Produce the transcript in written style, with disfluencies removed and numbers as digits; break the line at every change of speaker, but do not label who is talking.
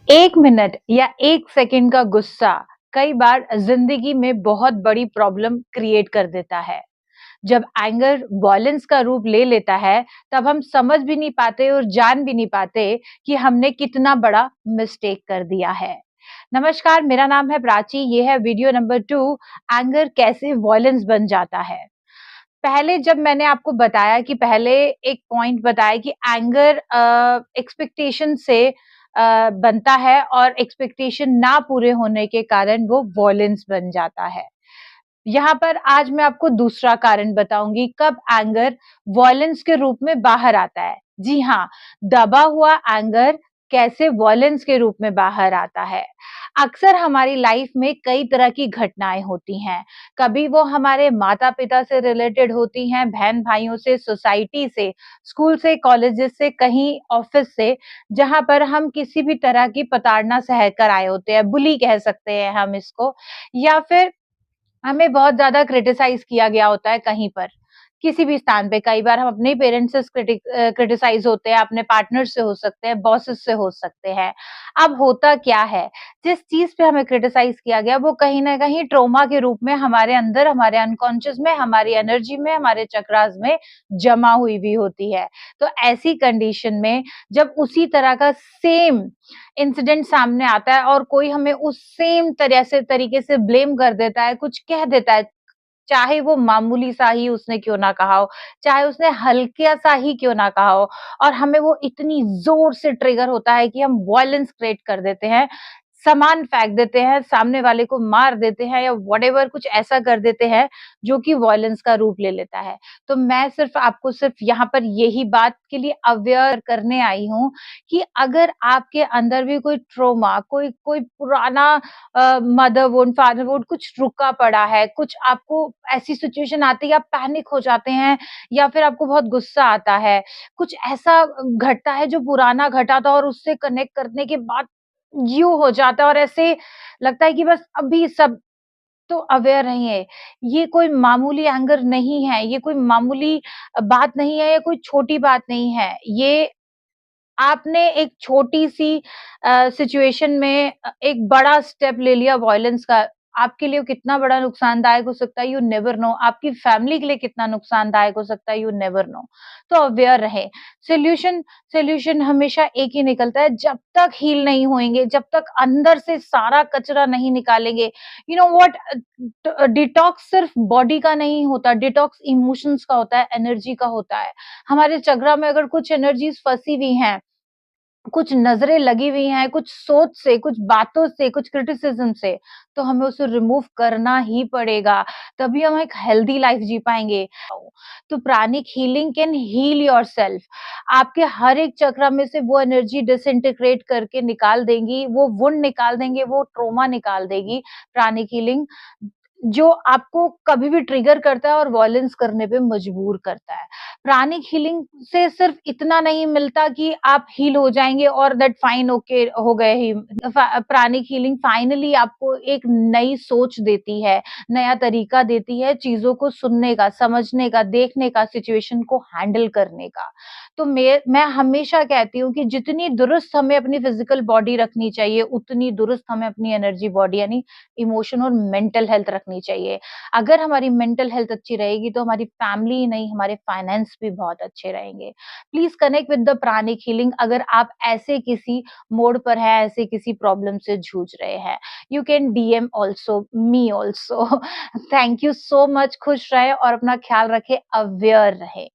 1 minute या 1 second का गुस्सा कई बार ज़िंदगी में बहुत बड़ी प्रॉब्लम क्रिएट कर देता है। जब एंगर वॉयलेंस का रूप ले लेता है, तब हम समझ भी नहीं पाते और जान भी नहीं पाते कि हमने कितना बड़ा मिस्टेक कर दिया है। नमस्कार, मेरा नाम है प्राची, ये है वीडियो नंबर 2 एंगर कैसे वॉयलेंस बन जाता है। पहले जब मैंने आपको बताया कि पहले एक पॉइंट बताया कि एंगर एक्सपेक्टेशन से बनता है और एक्सपेक्टेशन ना पूरे होने के कारण वो वॉयलेंस बन जाता है। यहाँ पर आज मैं आपको दूसरा कारण बताऊंगी कब एंगर वॉयलेंस के रूप में बाहर आता है। जी हाँ, दबा हुआ एंगर कैसे वॉयलेंस के रूप में बाहर आता है। अक्सर हमारी लाइफ में कई तरह की घटनाएं होती हैं। कभी वो हमारे माता-पिता से रिलेटेड होती हैं, बहन-भाइयों से, सोसाइटी से, स्कूल से, कॉलेजेस से, कहीं ऑफिस से, जहाँ पर हम किसी भी तरह की प्रताड़ना सहकर आए होते हैं, बुली कह सकते हैं हम इसको, या फिर हमें बहुत ज़्यादा क्रिटिसाइज़ किया गया होता है कहीं पर, किसी भी स्थान पे। कई बार हम अपने ही पेरेंट्स से क्रिटिसाइज़ होते हैं, अपने पार्टनर से हो सकते हैं, बॉसेस से हो सकते हैं। अब होता क्या है, जिस चीज़ पे हमें क्रिटिसाइज़ किया गया, वो कहीं न कहीं ट्रॉमा के रूप में हमारे अंदर, हमारे अनकॉन्शियस में, हमारी एनर्जी में, हमारे चक्रास में जमा हुई भी होती है। तो ऐसी कंडीशन में जब उसी तरह का सेम इंसिडेंट सामने आता है और कोई हमें उस सेम तरह से तरीके से ब्लेम कर देता है, कुछ कह देता है, चाहे वो मामूली सा ही उसने क्यों ना कहा हो, चाहे उसने हल्का सा ही क्यों ना कहा हो, और हमें वो इतनी ज़ोर से ट्रिगर होता है कि हम वॉयलेंस क्रिएट कर देते हैं, सामान फेंक देते हैं, सामने वाले को मार देते हैं या व्हाटएवर कुछ ऐसा कर देते हैं, जो कि वॉयलेंस का रूप ले लेता है। तो मैं सिर्फ़ यहाँ पर यही बात के लिए अवेयर करने आई हूँ कि अगर आपके अंदर भी कोई ट्रॉमा, कोई कोई पुराना मदर वुंड, फादर वुंड कुछ रुका पड़ा है, कुछ आपको ऐसी सिचुएशन आती है, आप पैनिक हो जाते हैं या फिर आपको बहुत गुस्सा आता है, कुछ ऐसा घटता है जो पुराना घटा था और उससे कनेक्ट करने के बाद यूँ हो जाता है और ऐसे लगता है कि बस अभी सब तो अवेयर रहिए, ये कोई मामूली एंगर नहीं है, ये कोई मामूली बात नहीं है, ये कोई छोटी बात नहीं है। ये आपने एक छोटी-सी सिचुएशन में एक बड़ा स्टेप ले लिया वॉयलेंस का, आपके लिए वो कितना बड़ा नुकसानदायक हो सकता है, यू नेवर नो। आपकी फैमिली के लिए कितना नुकसानदायक हो सकता है, यू नेवर नो। तो अवेयर रहें। सॉल्यूशन सॉल्यूशन हमेशा एक ही निकलता है, जब तक हील नहीं होएँगे, जब तक अंदर से सारा कचरा नहीं निकालेंगे। यू नो व्हाट, डिटॉक्स सिर्फ बॉडी का नहीं होता, डिटॉक्स इमोशंस का होता है, एनर्जी का होता है। हमारे चक्रा में अगर कुछ एनर्जीज़ फँसी हुई हैं, कुछ नज़रें लगी हुई हैं, कुछ सोच से, कुछ बातों से, कुछ क्रिटिसिज़्म से, तो हमें उसे रिमूव करना ही पड़ेगा, तभी हम एक हेल्दी लाइफ़ जी पाएँगे। तो pranic healing can heal yourself. आपके हर एक चक्र में से वो एनर्जी डिसइंटीग्रेट करके निकाल देंगी, वो वुंड निकाल देंगे, वो ट्रॉमा निकाल देगी प्राणिक हीलिंग, जो आपको कभी भी ट्रिगर करता है और वॉयलेंस करने पे मजबूर करता है। प्राणिक हीलिंग से सिर्फ इतना नहीं मिलता कि आप हील हो जाएँगे और दैट फाइन ओके हो गए ही। प्राणिक हीलिंग फाइनली आपको एक नई सोच देती है, नया तरीका देती है चीज़ों को सुनने का, समझने का, देखने का, सिचुएशन को हैंडल करने का। तो मैं हमेशा कहती हूँ कि जितनी दुरुस्त हमें अपनी फिज़िकल बॉडी रखनी चाहिए, उतनी दुरुस्त हमें अपनी एनर्जी बॉडी यानी इमोशन और मेंटल हेल्थ रखनी चाहिए। अगर हमारी मेंटल हेल्थ अच्छी रहेगी तो हमारी फैमिली ही नहीं, हमारे फाइनेंस भी बहुत अच्छे रहेंगे। Please connect with the pranic healing अगर आप ऐसे किसी मोड़ पर हैं, ऐसे किसी प्रॉब्लम से जूझ रहे हैं। You can DM also, me also. Thank you so much. खुश रहें और अपना ख्याल रखें, अवेयर रहें।